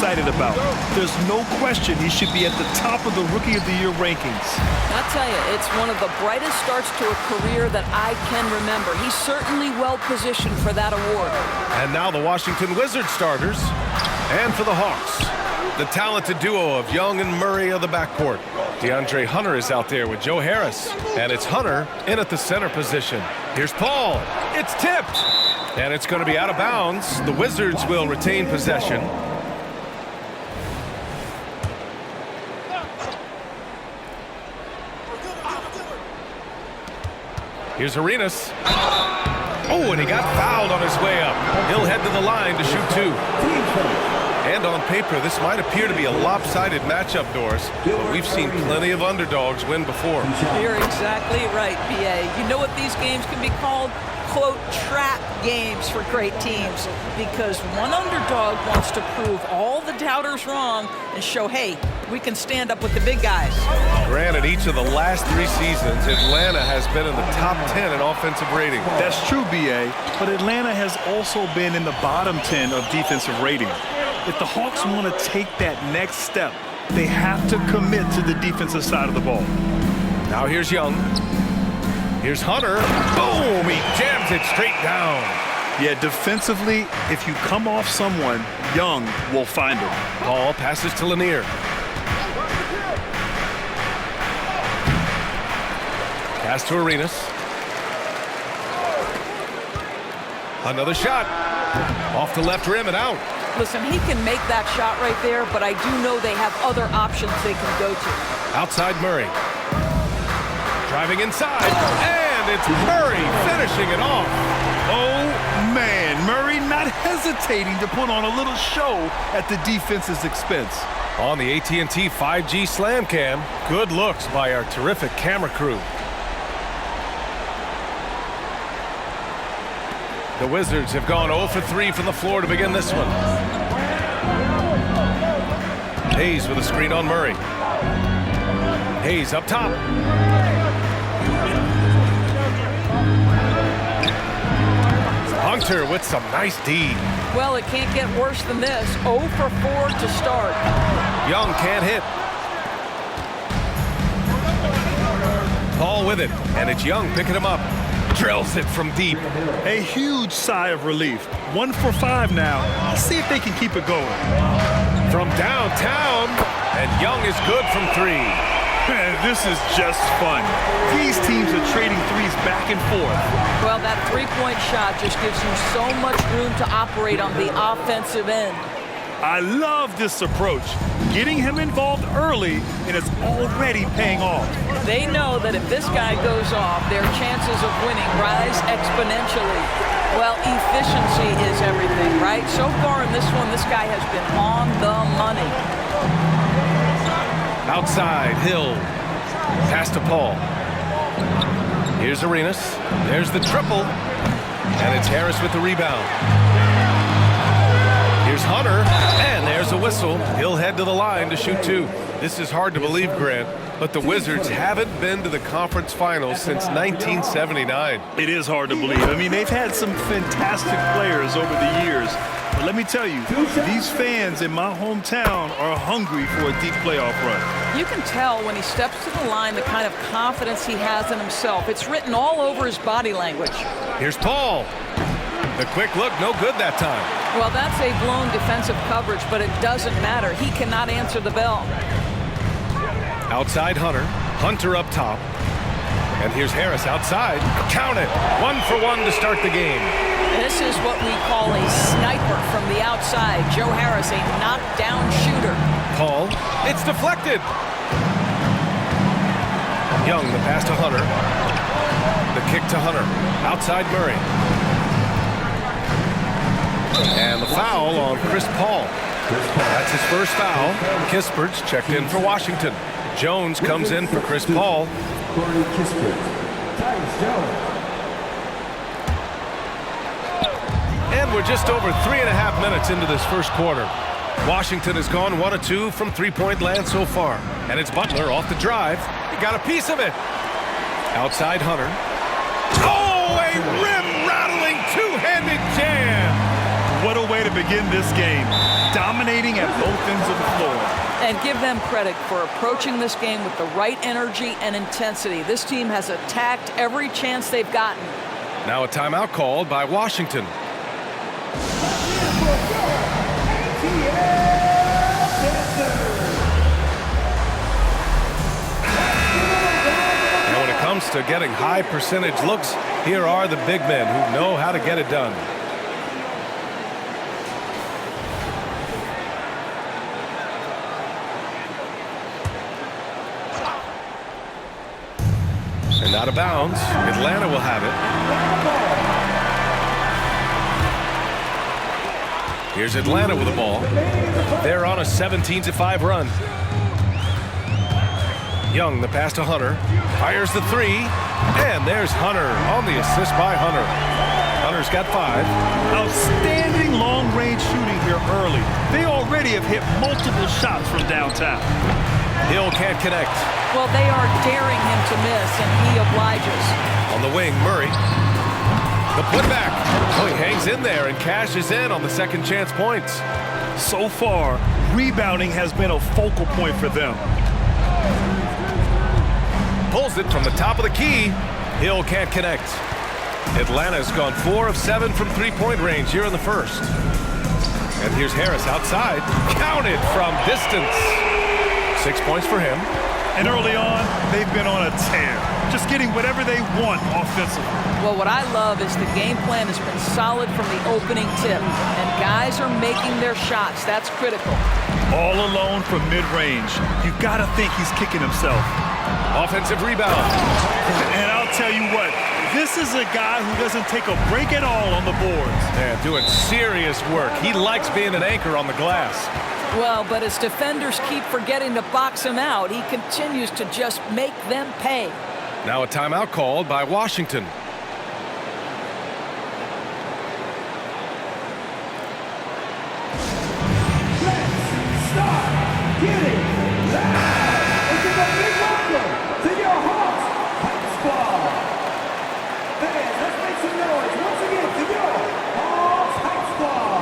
excited about. There's no question he should be at the top of the Rookie of the Year rankings. I'll tell you, it's one of the brightest starts to a career that I can remember. He's certainly well-positioned for that award. And now the Washington Wizards starters. And for the Hawks, the talented duo of Young and Murray of the backcourt. DeAndre Hunter is out there with Joe Harris. And it's Hunter in at the center position. Here's Paul. It's tipped. And it's going to be out of bounds. The Wizards will retain possession. Here's Arenas. Oh, and he got fouled on his way up. He'll head to the line to shoot two. And on paper, this might appear to be a lopsided matchup, Doris, but we've seen plenty of underdogs win before. You're exactly right, B.A. You know what these games can be called? Quote, trap games for great teams, because one underdog wants to prove all the doubters wrong and show, hey, we can stand up with the big guys. Granted, each of the last 3 seasons, Atlanta has been in the top 10 in offensive rating. That's true, B.A., but Atlanta has also been in the bottom 10 of defensive rating. If the Hawks want to take that next step, they have to commit to the defensive side of the ball. Now here's Young. Here's Hunter. Boom! He jams it straight down. Yeah, defensively, if you come off someone, Young will find him. Paul passes to Lanier. Pass to Arenas. Another shot. Off the left rim and out. Listen, he can make that shot right there, but I do know they have other options they can go to. Outside Murray. Driving inside. And it's Murray finishing it off. Oh, man. Murray not hesitating to put on a little show at the defense's expense. On the AT&T 5G Slam Cam, good looks by our terrific camera crew. The Wizards have gone 0 for 3 from the floor to begin this one. Hayes with a screen on Murray. Hayes up top. Hunter with some nice D. Well, it can't get worse than this. 0 for 4 to start. Young can't hit. Paul with it, and it's Young picking him up. Drills it from deep. A huge sigh of relief. 1 for 5 now. Let's see if they can keep it going. From downtown, and Young is good from 3. Man, this is just fun. These teams are trading threes back and forth. Well, that three-point shot just gives you so much room to operate on the offensive end. I love this approach. Getting him involved early, and it's already paying off. They know that if this guy goes off, their chances of winning rise exponentially. Well, efficiency is everything, right? So far in this one, this guy has been on the money. Outside, Hill. Pass to Paul. Here's Arenas. There's the triple. And it's Harris with the rebound. Here's Hunter. And there's a whistle. He'll head to the line to shoot 2. This is hard to believe, Grant, but the Wizards haven't been to the conference finals since 1979. It is hard to believe. I mean, they've had some fantastic players over the years. But let me tell you, these fans in my hometown are hungry for a deep playoff run. You can tell when he steps to the line the kind of confidence he has in himself. It's written all over his body language. Here's Paul. The quick look, no good that time. Well, that's a blown defensive coverage, but it doesn't matter. He cannot answer the bell. Outside Hunter. Hunter up top. And here's Harris outside. Count it. 1 for 1 to start the game. This is what we call a sniper from the outside. Joe Harris, a knockdown shooter. Paul. It's deflected. Young, the pass to Hunter. The kick to Hunter. Outside Murray. And the foul on Chris Paul. That's his first foul. Kispert's checked in for Washington. Jones comes in for Chris Paul. And we're just over 3.5 minutes into this first quarter. Washington has gone 1 of 2 from three-point land so far. And it's Butler off the drive. He got a piece of it. Outside Hunter. Oh, a rim-rattling two-handed jam. What a way to begin this game. dominating at both ends of the floor. And give them credit for approaching this game with the right energy and intensity. This team has attacked every chance they've gotten. Now a timeout called by Washington. And when it comes to getting high percentage looks, here are the big men who know how to get it done. And out of bounds. Atlanta will have it. Here's Atlanta with the ball. They're on a 17-5 run. Young, the pass to Hunter. Fires the three. And there's Hunter on the assist by Hunter. Hunter's got 5. Outstanding long-range shooting here early. They already have hit multiple shots from downtown. Hill can't connect. Well, they are daring him to miss, and he obliges. On the wing, Murray. The putback. Oh, he hangs in there and cashes in on the second chance points. So far, rebounding has been a focal point for them. Pulls it from the top of the key. Hill can't connect. Atlanta's gone 4 of 7 from three-point range here in the first. And here's Harris outside. Counted from distance. 6 points for him. And early on, they've been on a tear. Just getting whatever they want offensively. Well, what I love is the game plan has been solid from the opening tip. And guys are making their shots. That's critical. All alone from mid-range. You gotta think he's kicking himself. Offensive rebound. And I'll tell you what, this is a guy who doesn't take a break at all on the boards. Yeah, doing serious work. He likes being an anchor on the glass. Well, but as defenders keep forgetting to box him out, he continues to just make them pay. Now a timeout called by Washington. Let's start getting loud. It's a big welcome to your Hawks High Squad. Fans, let's make some noise once again to your Hawks High Squad.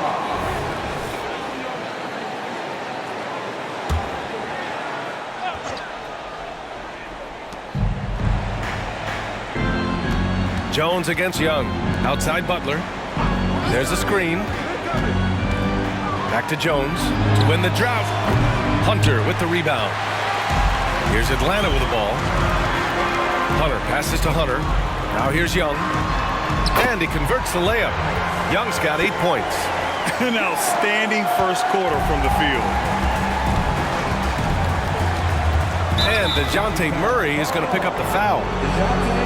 Jones against Young. Outside Butler. There's a screen. Back to Jones to win the drought. Hunter with the rebound. Here's Atlanta with the ball. Hunter passes to Hunter. Now here's Young. And he converts the layup. Young's got 8 points. An outstanding first quarter from the field. And DeJounte Murray is going to pick up the foul.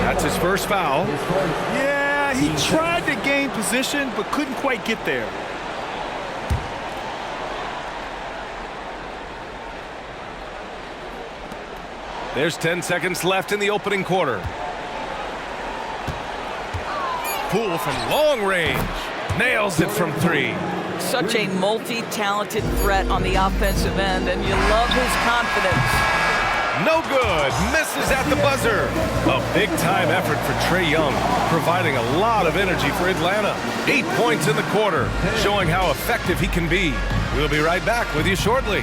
That's his first foul. Yeah, he tried to gain position, but couldn't quite get there. There's 10 seconds left in the opening quarter. Poole from long range. Nails it from 3. Such a multi-talented threat on the offensive end, and you love his confidence. No good. Misses at the buzzer. A big-time effort for Trae Young, providing a lot of energy for Atlanta. 8 points in the quarter, showing how effective he can be. We'll be right back with you shortly.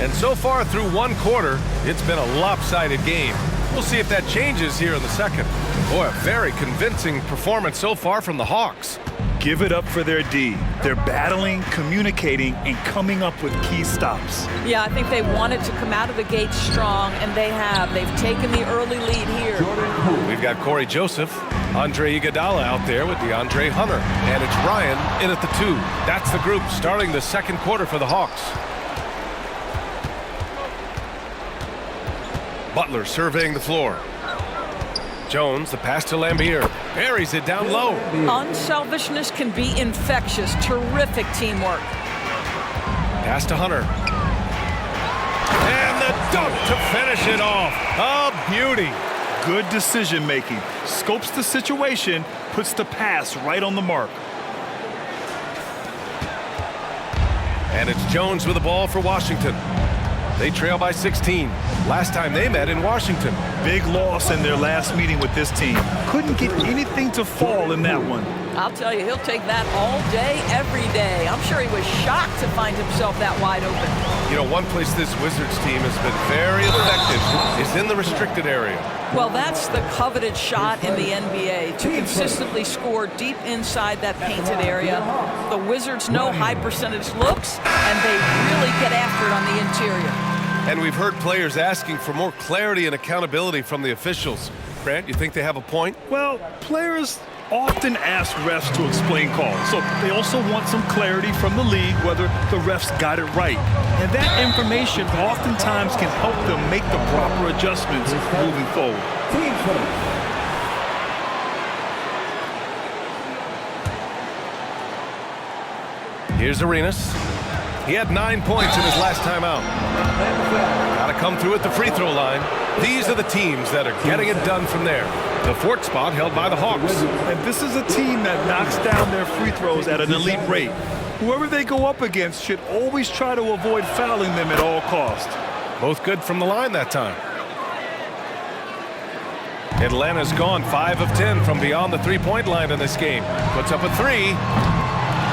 And so far through one quarter, it's been a lopsided game. We'll see if that changes here in the second. Boy, a very convincing performance so far from the Hawks. Give it up for their D. They're battling, communicating, and coming up with key stops. Yeah, I think they wanted to come out of the gate strong, and they have. They've taken the early lead here. We've got Corey Joseph, Andre Iguodala out there with DeAndre Hunter, and it's Ryan in at the 2. That's the group starting the second quarter for the Hawks. Butler surveying the floor. Jones, the pass to Lambier. Buries it down low. Unselfishness can be infectious. Terrific teamwork. Pass to Hunter. And the dunk to finish it off. A beauty. Good decision making. Scopes the situation, puts the pass right on the mark. And it's Jones with the ball for Washington. They trail by 16. Last time they met in Washington. Big loss in their last meeting with this team. Couldn't get anything to fall in that one. I'll tell you, he'll take that all day, every day. I'm sure he was shocked to find himself that wide open. You know, one place this Wizards team has been very effective is in the restricted area. Well, that's the coveted shot in the NBA, to consistently score deep inside that painted area. The Wizards know high percentage looks, and they really get after it on the interior. And we've heard players asking for more clarity and accountability from the officials. Grant, you think they have a point? Well, players often ask refs to explain calls, so they also want some clarity from the league whether the refs got it right. And that information oftentimes can help them make the proper adjustments moving forward. Team first. Here's Arenas. He had 9 points in his last time out. Got to come through at the free throw line. These are the teams that are getting it done from there. The fourth spot held by the Hawks. And this is a team that knocks down their free throws at an elite rate. Whoever they go up against should always try to avoid fouling them at all costs. Both good from the line that time. Atlanta's gone 5 of 10 from beyond the three-point line in this game. Puts up a three.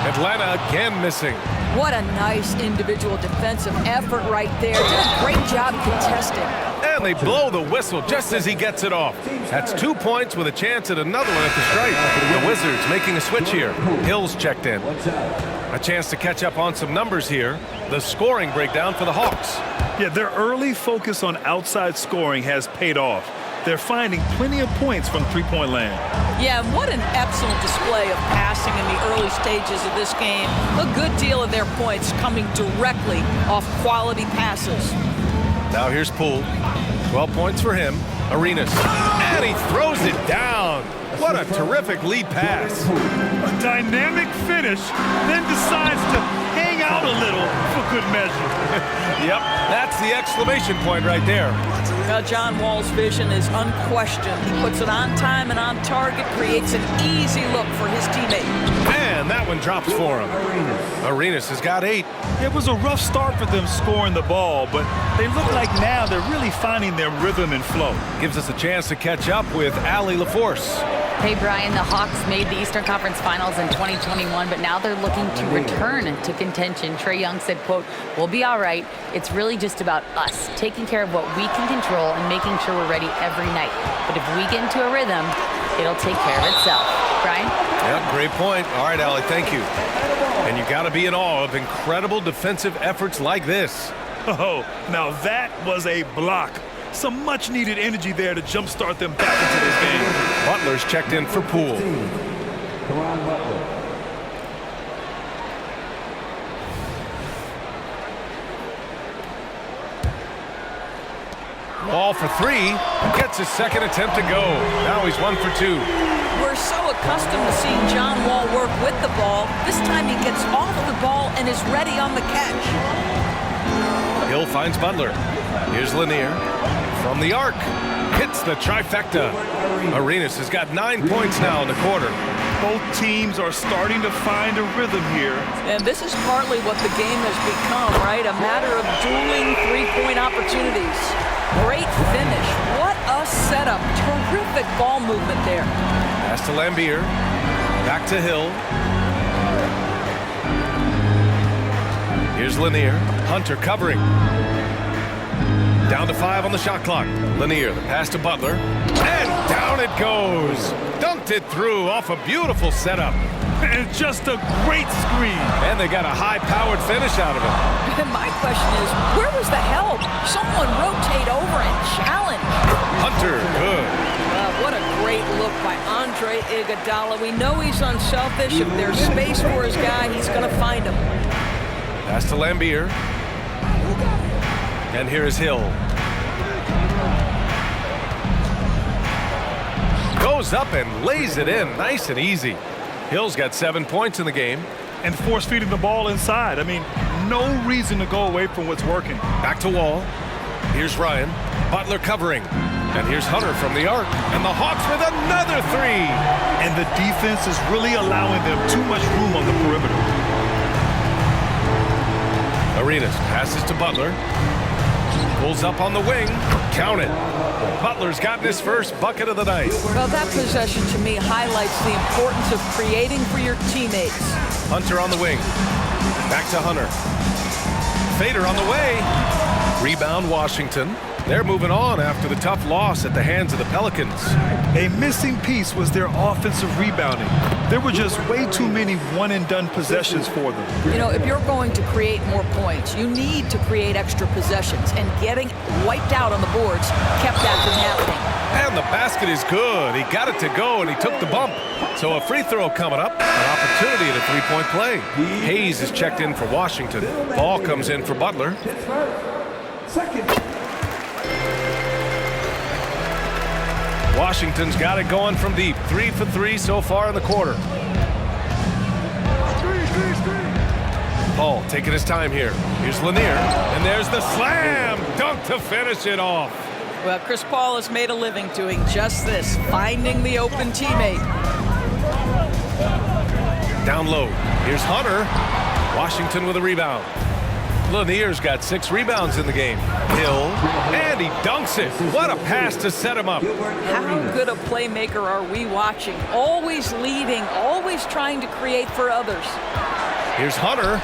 Atlanta again missing. What a nice individual defensive effort right there. Did a great job contesting. And they blow the whistle just as he gets it off. That's 2 points with a chance at another one at the stripe. The Wizards making a switch here. Hill's checked in. A chance to catch up on some numbers here. The scoring breakdown for the Hawks. Yeah, their early focus on outside scoring has paid off. They're finding plenty of points from three-point land. Yeah, what an excellent display of passing in the early stages of this game. A good deal of their points coming directly off quality passes. Now here's Poole. 12 points for him. Arenas. And he throws it down. What a terrific lead pass. A dynamic finish, then decides to hang out a little for good measure. Yep, that's the exclamation point right there. John Wall's vision is unquestioned. He puts it on time and on target, creates an easy look for his teammate. Man, that one drops for him. Arenas has got 8. It was a rough start for them scoring the ball, but they look like now they're really finding their rhythm and flow. Gives us a chance to catch up with Allie LaForce. Hey, Brian, the Hawks made the Eastern Conference Finals in 2021, but now they're looking to return to contention. Trae Young said, quote, "We'll be all right. It's really just about us, taking care of what we can control and making sure we're ready every night. But if we get into a rhythm, it'll take care of itself." Brian? Yeah, great point. All right, Allie, thank you. And you got to be in awe of incredible defensive efforts like this. Oh, now that was a block. Some much-needed energy there to jumpstart them back into this game. Butler's checked in for Poole. Ball for 3. Gets his second attempt to go. Now he's 1 for 2. We're so accustomed to seeing John Wall work with the ball. This time he gets off the ball and is ready on the catch. Hill finds Butler. Here's Lanier. From the arc. Hits the trifecta. Arenas has got 9 points now in the quarter. Both teams are starting to find a rhythm here. And this is partly what the game has become, right? A matter of dueling three-point opportunities. Great finish. What a setup. Terrific ball movement there. Pass to Lambier. Back to Hill. Here's Lanier. Hunter covering. Down to 5 on the shot clock. Lanier, the pass to Butler. And down it goes. Dunked it through off a beautiful setup. And just a great screen. And they got a high-powered finish out of it. And my question is, where was the help? Someone rotate over and challenge. Hunter, good. What a great look by Andre Iguodala. We know he's unselfish. If there's space for his guy, he's going to find him. Pass to Lambier. And here is Hill. Goes up and lays it in nice and easy. Hill's got 7 points in the game. And force feeding the ball inside. I mean, no reason to go away from what's working. Back to Wall. Here's Ryan. Butler covering. And here's Hunter from the arc. And the Hawks with another three. And the defense is really allowing them too much room on the perimeter. Arenas passes to Butler. Pulls up on the wing. Count it. Butler's gotten his first bucket of the night. Well, that possession to me highlights the importance of creating for your teammates. Hunter on the wing. Back to Hunter. Fader on the way. Rebound Washington. They're moving on after the tough loss at the hands of the Pelicans. A missing piece was their offensive rebounding. There were just way too many one-and-done possessions for them. You know, if you're going to create more points, you need to create extra possessions, and getting wiped out on the boards kept that from happening. And the basket is good. He got it to go, and he took the bump. So a free throw coming up, an opportunity at a three-point play. Hayes is checked in for Washington. Ball comes in for Butler. Second. Washington's got it going from deep. 3 for 3 so far in the quarter. Paul taking his time here. Here's Lanier, and there's the slam dunk to finish it off. Well, Chris Paul has made a living doing just this, finding the open teammate. Down low. Here's Hunter. Washington with a rebound. Lanier's got 6 rebounds in the game. Hill, and he dunks it. What a pass to set him up. How good a playmaker are we watching? Always leading, always trying to create for others. Here's Hunter.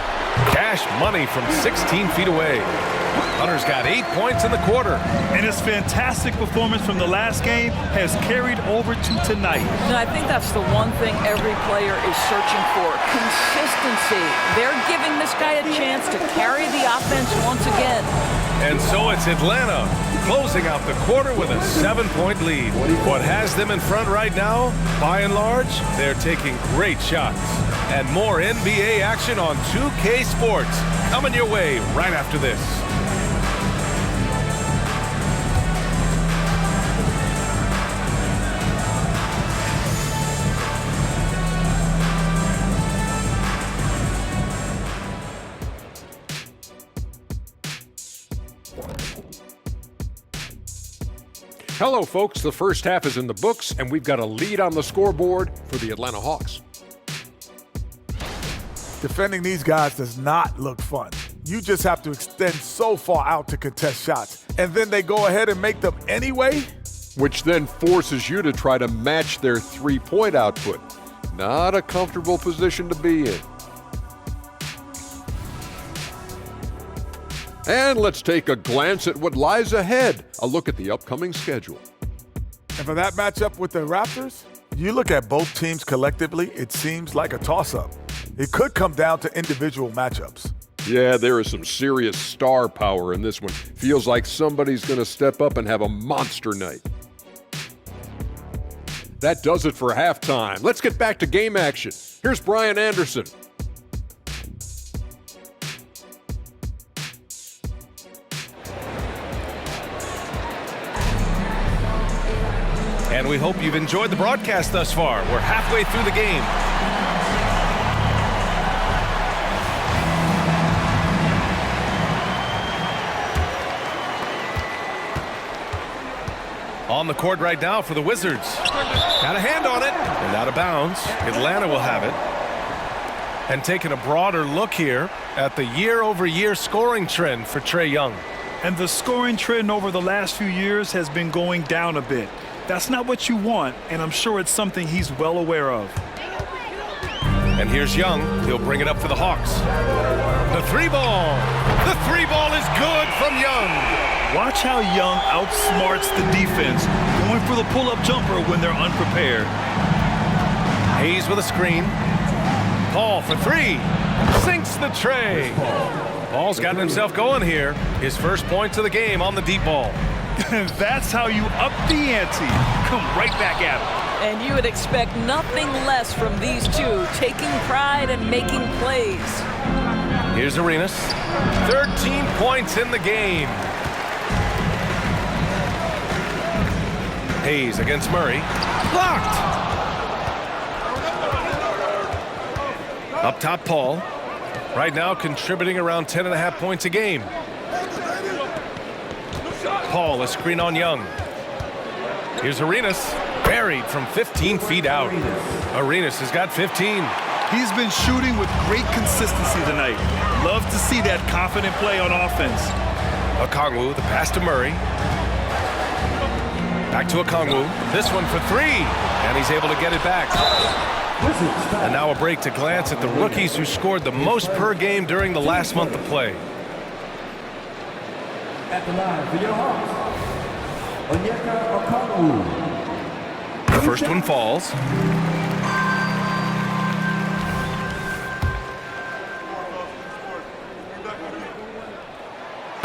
Cash money from 16 feet away. Hunter's got 8 points in the quarter. And his fantastic performance from the last game has carried over to tonight. And I think that's the one thing every player is searching for, consistency. They're giving this guy a chance to carry the offense once again. And so it's Atlanta closing out the quarter with a 7-point lead. What has them in front right now, by and large, they're taking great shots. And more NBA action on 2K Sports coming your way right after this. Hello, folks. The first half is in the books, and we've got a lead on the scoreboard for the Atlanta Hawks. Defending these guys does not look fun. You just have to extend so far out to contest shots, and then they go ahead and make them anyway? Which then forces you to try to match their three-point output. Not a comfortable position to be in. And let's take a glance at what lies ahead. A look at the upcoming schedule. And for that matchup with the Raptors, you look at both teams collectively, it seems like a toss-up. It could come down to individual matchups. Yeah, there is some serious star power in this one. Feels like somebody's going to step up and have a monster night. That does it for halftime. Let's get back to game action. Here's Brian Anderson. And we hope you've enjoyed the broadcast thus far. We're halfway through the game. On the court right now for the Wizards. Got a hand on it and out of bounds. Atlanta will have it. And taking a broader look here at the year-over-year scoring trend for Trae Young. And the scoring trend over the last few years has been going down a bit. That's not what you want, and I'm sure it's something he's well aware of. And here's Young. He'll bring it up for the Hawks. The three ball. The three ball is good from Young. Watch how Young outsmarts the defense, going for the pull-up jumper when they're unprepared. Hayes with a screen. Paul for three. Sinks the tray. Paul's gotten himself going here. His first points of the game on the deep ball. That's how you up the ante. Come right back at him. And you would expect nothing less from these two, taking pride and making plays. Here's Arenas. 13 points in the game. Hayes against Murray. Blocked. Up top, Paul. Right now contributing around 10.5 points a game. Paul, a screen on Young. Here's Arenas, buried from 15 feet out. Arenas has got 15. He's been shooting with great consistency tonight. Love to see that confident play on offense. Okongwu, the pass to Murray. Back to Okongwu. This one for three. And he's able to get it back. And now a break to glance at the rookies who scored the most per game during the last month of play. At the line for your Hawks, Onyeka Okongwu. The first one falls.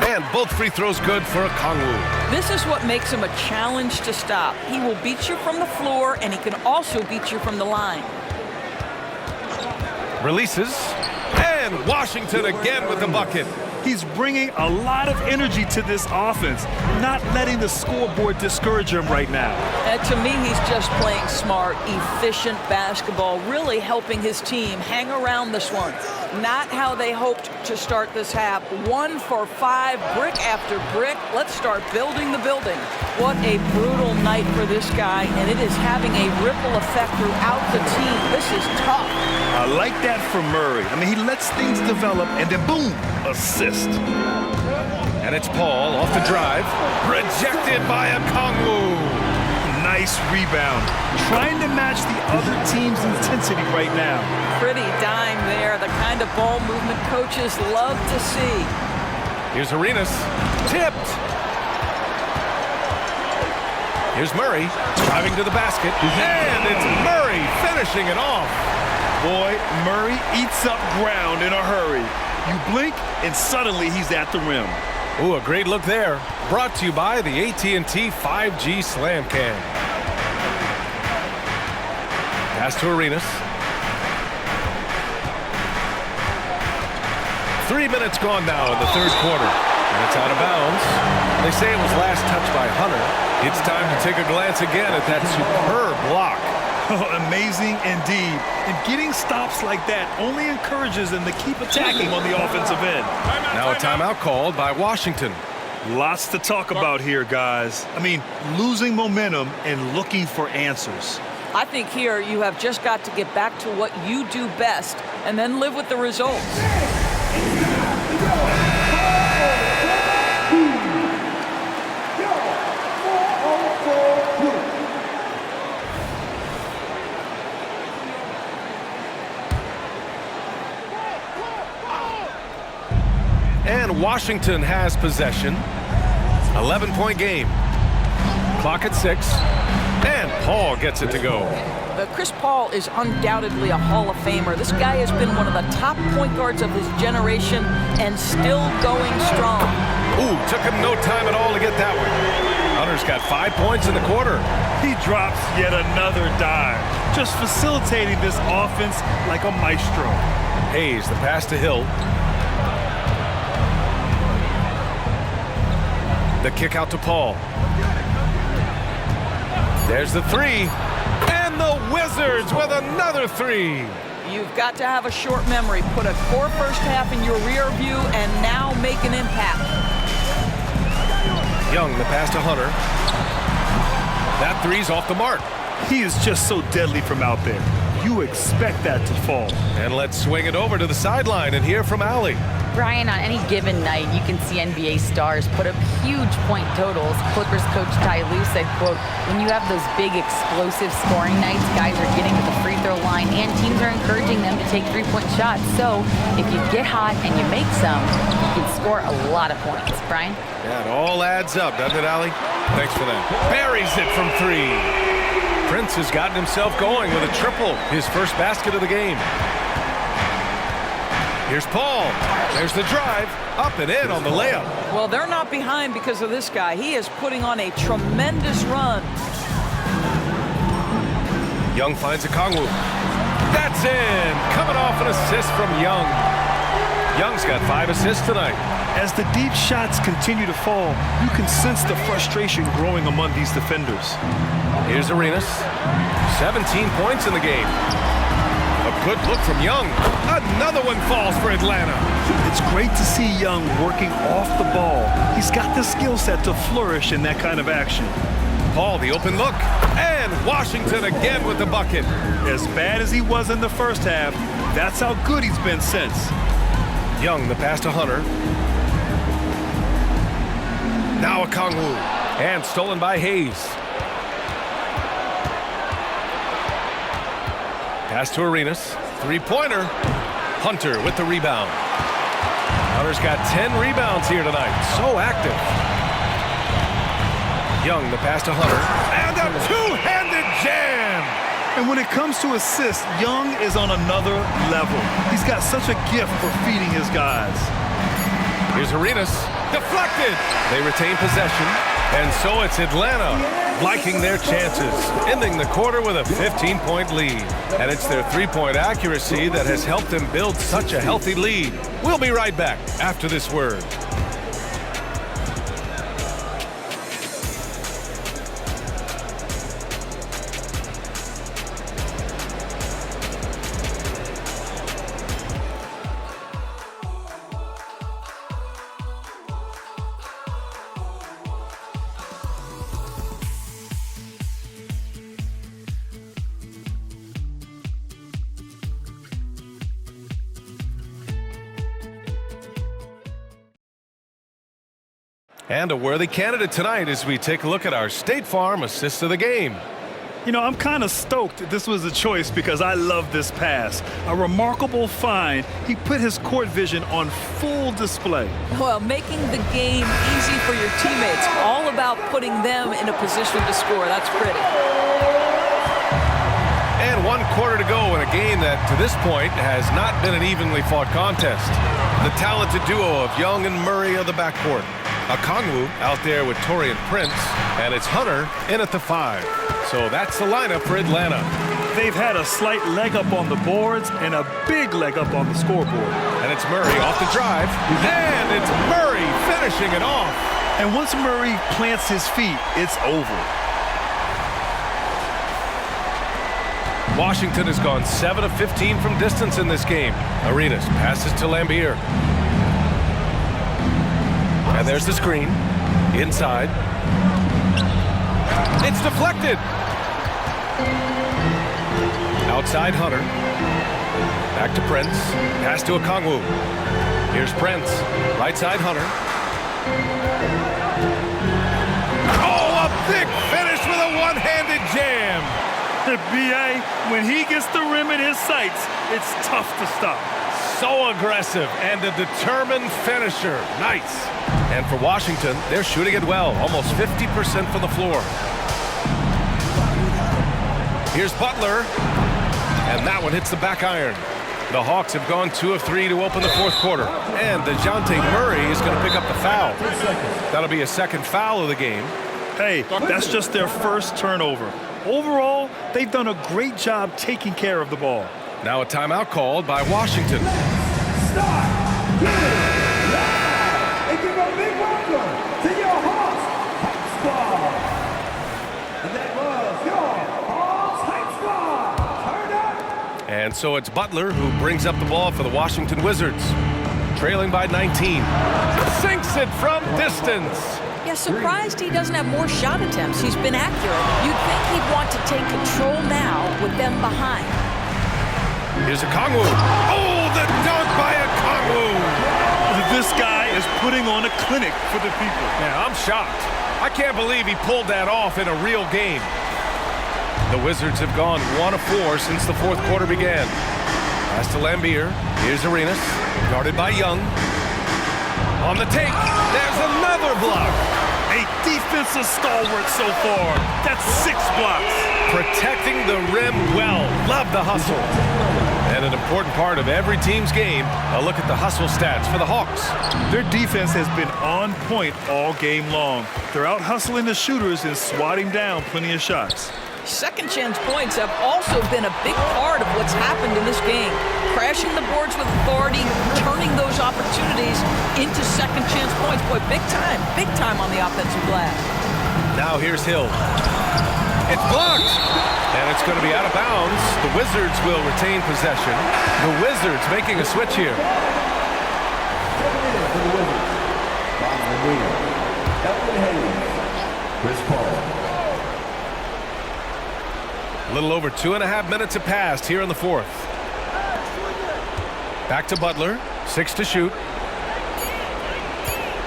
And both free throws good for Okongwu. This is what makes him a challenge to stop. He will beat you from the floor, and he can also beat you from the line. Releases. And Washington again with the bucket. He's bringing a lot of energy to this offense, not letting the scoreboard discourage him right now. And to me, he's just playing smart, efficient basketball, really helping his team hang around this one. Not how they hoped to start this half. 1 for 5, brick after brick. Let's start building the building. What a brutal night for this guy, and it is having a ripple effect throughout the team. This is tough. I like that from Murray. I mean, he lets things develop, and then boom, assist. And it's Paul off the drive. Rejected by Okongwu. Nice rebound. Trying to match the other team's intensity right now. Pretty dime there, the kind of ball movement coaches love to see. Here's Arenas. Tipped. Here's Murray driving to the basket. And it's Murray finishing it off. Boy, Murray eats up ground in a hurry. You blink, and suddenly he's at the rim. Ooh, a great look there. Brought to you by the AT&T 5G Slam Cam. Pass to Arenas. 3 minutes gone now in the third quarter. And it's out of bounds. They say it was last touched by Hunter. It's time to take a glance again at that superb block. Amazing indeed. And getting stops like that only encourages them to keep attacking on the offensive end. Now a timeout called by Washington. Lots to talk about here, guys. I mean, losing momentum and looking for answers. I think here you have just got to get back to what you do best and then live with the results. And Washington has possession. 11-point game. Clock at 6. And Paul gets it to go. Chris Paul is undoubtedly a Hall of Famer. This guy has been one of the top point guards of his generation and still going strong. Ooh, took him no time at all to get that one. Hunter's got 5 points in the quarter. He drops yet another dime, just facilitating this offense like a maestro. Hayes, the pass to Hill. The kick out to Paul. There's the three. And the Wizards with another three. You've got to have a short memory. Put a core first half in your rear view and now make an impact. Young, the pass to Hunter. That three's off the mark. He is just so deadly from out there. You expect that to fall. And let's swing it over to the sideline and hear from Allie. Brian, on any given night, you can see NBA stars put up huge point totals. Clippers coach Ty Lue said, quote, when you have those big explosive scoring nights, guys are getting to the free throw line and teams are encouraging them to take three-point shots. So if you get hot and you make some, you can score a lot of points. Brian? Yeah, it all adds up, doesn't it, Allie? Thanks for that. Buries it from three. Prince has gotten himself going with a triple, his first basket of the game. Here's Paul. There's the drive. Up and in on the layup. Well, they're not behind because of this guy. He is putting on a tremendous run. Young finds Okongwu. That's in. Coming off an assist from Young. Young's got 5 assists tonight. As the deep shots continue to fall, you can sense the frustration growing among these defenders. Here's Arenas. 17 points in the game. A good look from Young. Another one falls for Atlanta. It's great to see Young working off the ball. He's got the skill set to flourish in that kind of action. Paul, the open look. And Washington again with the bucket. As bad as he was in the first half, that's how good he's been since. Young, the pass to Hunter. Now Okongwu. And stolen by Hayes. Pass to Arenas. Three-pointer. Hunter with the rebound. Hunter's got 10 rebounds here tonight. So active. Young, the pass to Hunter. And a two-handed jam! And when it comes to assists, Young is on another level. He's got such a gift for feeding his guys. Here's Arenas. Deflected! They retain possession. And so it's Atlanta liking their chances, ending the quarter with a 15-point lead. And it's their three-point accuracy that has helped them build such a healthy lead. We'll be right back after this word. And a worthy candidate tonight as we take a look at our State Farm assist of the game. You know, I'm kind of stoked this was a choice because I love this pass. A remarkable find. He put his court vision on full display. Well, making the game easy for your teammates. All about putting them in a position to score. That's pretty. And 1 quarter to go in a game that, to this point, has not been an evenly fought contest. The talented duo of Young and Murray of the backcourt. Okongwu out there with Torian Prince, and it's Hunter in at the 5. So that's the lineup for Atlanta. They've had a slight leg up on the boards and a big leg up on the scoreboard. And it's Murray off the drive, and it's Murray finishing it off. And once Murray plants his feet, it's over. Washington has gone 7 of 15 from distance in this game. Arenas passes to Lambier. And there's the screen. Inside. It's deflected. Outside Hunter. Back to Prince. Pass to Okongwu. Here's Prince. Right side Hunter. Oh, a big finish with a one-handed jam. B.A., when he gets the rim in his sights, it's tough to stop. So aggressive and a determined finisher. Nice. And for Washington, they're shooting it well, almost 50% from the floor. Here's Butler, and that one hits the back iron. The Hawks have gone 2 of 3 to open the fourth quarter, and DeJounte Murray is going to pick up the foul. That'll be a second foul of the game. Hey, that's just their first turnover. Overall, they've done a great job taking care of the ball. Now a timeout called by Washington. Start getting loud and give a big welcome to your Hawks Hype Squad. And that was your Hawks Hype Squad. Turn up. And so it's Butler who brings up the ball for the Washington Wizards. Trailing by 19. Sinks it from distance. Yeah, surprised he doesn't have more shot attempts. He's been accurate. You'd think he'd want to take control now with them behind. Here's Okongwu. Oh, the dunk by Okongwu. This guy is putting on a clinic for the people. Yeah, I'm shocked. I can't believe he pulled that off in a real game. The Wizards have gone 1 of 4 since the fourth quarter began. Pass to Lambier. Here's Arenas, guarded by Young. On the take, there's another block. A defensive stalwart so far. That's 6 blocks. Protecting the rim well. Love the hustle. And an important part of every team's game, a look at the hustle stats for the Hawks. Their defense has been on point all game long. They're out hustling the shooters and swatting down plenty of shots. Second chance points have also been a big part of what's happened in this game. Crashing the boards with authority, turning those opportunities into second chance points. Boy, big time on the offensive glass. Now here's Hill. It's blocked. And it's going to be out of bounds. The Wizards will retain possession. The Wizards making a switch here. Coming in for the Wizards. Bob Williams. Elton Hayes. Chris Paul. A little over 2.5 minutes have passed here in the fourth. Back to Butler. 6 to shoot.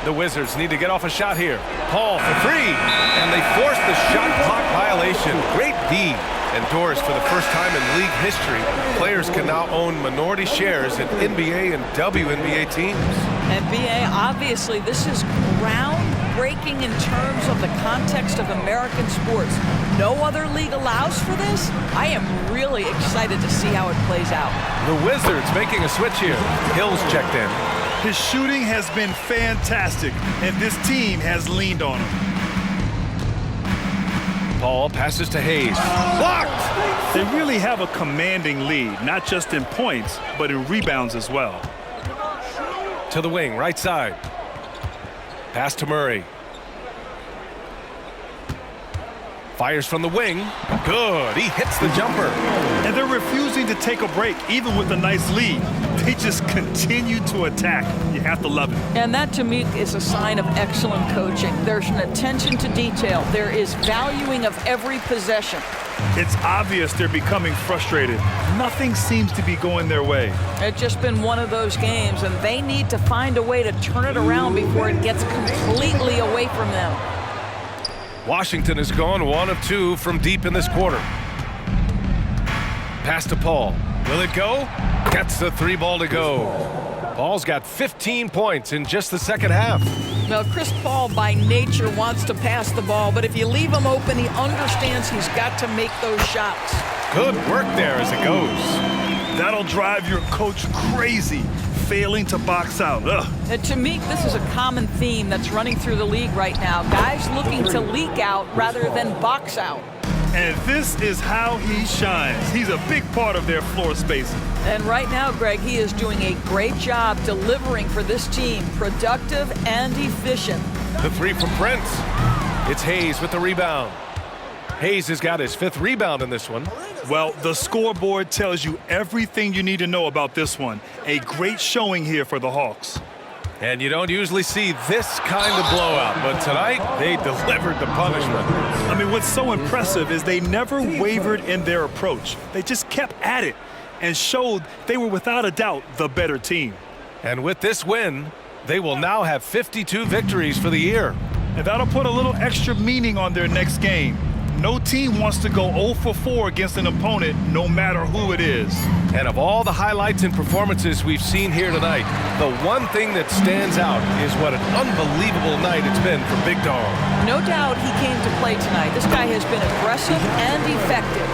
The Wizards need to get off a shot here. Paul for 3, and they force the shot clock violation. Great D. Endorsed for the first time in league history. Players can now own minority shares in NBA and WNBA teams. And BA, obviously, this is groundbreaking in terms of the context of American sports. No other league allows for this. I am really excited to see how it plays out. The Wizards making a switch here. Hill's checked in. His shooting has been fantastic, and this team has leaned on him. Paul passes to Hayes. Blocked! They really have a commanding lead, not just in points, but in rebounds as well. To the wing, right side. Pass to Murray. Fires from the wing. Good. He hits the jumper. And they're refusing to take a break, even with a nice lead. They just continue to attack. You have to love it. And that, to me, is a sign of excellent coaching. There's an attention to detail. There is valuing of every possession. It's obvious they're becoming frustrated. Nothing seems to be going their way. It's just been one of those games, and they need to find a way to turn it around before it gets completely away from them. Washington has gone 1 of 2 from deep in this quarter. Pass to Paul. Will it go? Gets the 3 ball to go. Paul's got 15 points in just the second half. Now, Chris Paul, by nature, wants to pass the ball, but if you leave him open, he understands he's got to make those shots. Good work there as it goes. That'll drive your coach crazy, failing to box out. Ugh. And to me, this is a common theme that's running through the league right now. Guys looking to leak out rather than box out. And this is how he shines. He's a big part of their floor spacing. And right now, Greg, he is doing a great job delivering for this team, productive and efficient. The 3 from Prince. It's Hayes with the rebound. Hayes has got his 5th rebound in this one. Well, the scoreboard tells you everything you need to know about this one. A great showing here for the Hawks. And you don't usually see this kind of blowout, but tonight they delivered the punishment. I mean, what's so impressive is they never wavered in their approach. They just kept at it and showed they were without a doubt the better team. And with this win, they will now have 52 victories for the year. And that'll put a little extra meaning on their next game. No team wants to go 0 for 4 against an opponent, no matter who it is. And of all the highlights and performances we've seen here tonight, the one thing that stands out is what an unbelievable night it's been for Big Dog. No doubt he came to play tonight. This guy has been aggressive and effective.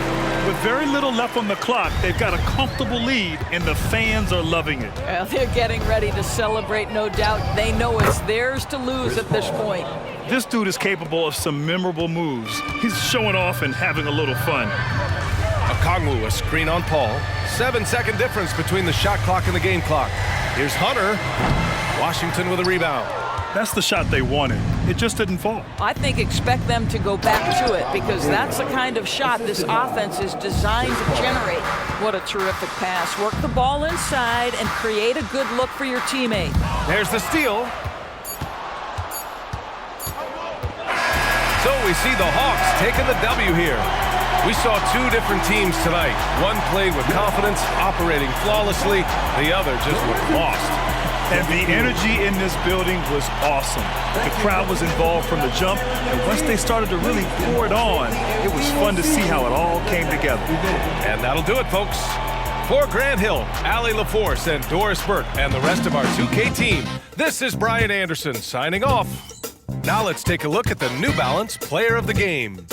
With very little left on the clock, they've got a comfortable lead, and the fans are loving it. Well, they're getting ready to celebrate, no doubt. They know it's theirs to lose at this point. This dude is capable of some memorable moves. He's showing off and having a little fun. Okongwu, a screen on Paul. 7-second difference between the shot clock and the game clock. Here's Hunter. Washington with a rebound. That's the shot they wanted. It just didn't fall. I think expect them to go back to it because that's the kind of shot this offense is designed to generate. What a terrific pass. Work the ball inside and create a good look for your teammate. There's the steal. So we see the Hawks taking the W here. We saw 2 different teams tonight. One played with confidence, operating flawlessly. The other just was lost. And the energy in this building was awesome. The crowd was involved from the jump, and once they started to really pour it on, it was fun to see how it all came together. And that'll do it, folks. For Grant Hill, Allie LaForce, and Doris Burke, and the rest of our 2K team, this is Brian Anderson signing off. Now let's take a look at the New Balance Player of the Game.